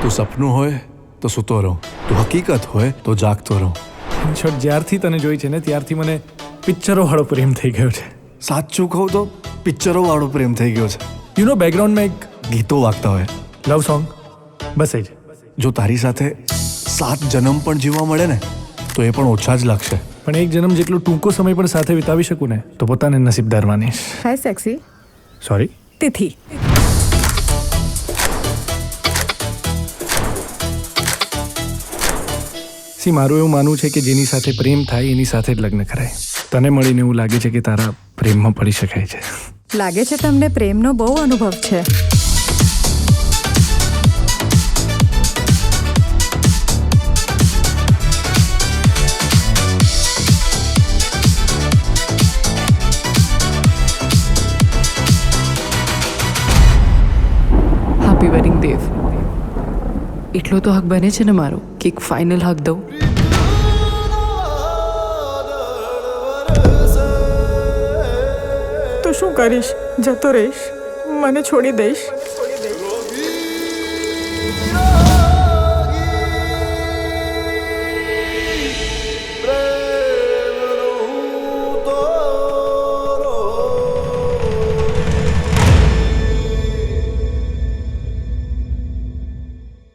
તું સપનું હોય તો સૂતો રહું, તું હકીકત હોય તો જાગતો રહું. છોડ જ્યારથી તને જોઈ છે ને ત્યારથી મને પિક્ચરો વાળો પ્રેમ થઈ ગયો છે. સાચું કહું તો પિક્ચરો વાળો પ્રેમ થઈ ગયો છે. યુ નો બેકગ્રાઉન્ડમાં એક ગીતો વાગતા હોય. લવ સોંગ બસ એ જ. જો તારી સાથે 7 જન્મ પણ જીવવા મળે ને તો એ પણ ઓછા જ લાગશે. પણ એક જન્મ જેટલો ટૂંકો સમય પણ સાથે વિતાવી શકું ને તો પોતાને નસીબદાર માનીશ. હાય સેક્સી. સોરી. તિથિ. સી મારું એવું માનવું છે કે જેની સાથે પ્રેમ થાય એની સાથે જ લગ્ન કરાય. તને મળીને એવું લાગે છે કે તારા પ્રેમમાં પડી શકાય છે. લાગે છે તમને પ્રેમનો બહુ અનુભવ છે. હેપી વેડિંગ દેવ. એટલો તો હક બને છે ને મારો કે એક ફાઇનલ હક દઉં. તો શું કરીશ? જતો રહીશ? મને છોડી દઈશ?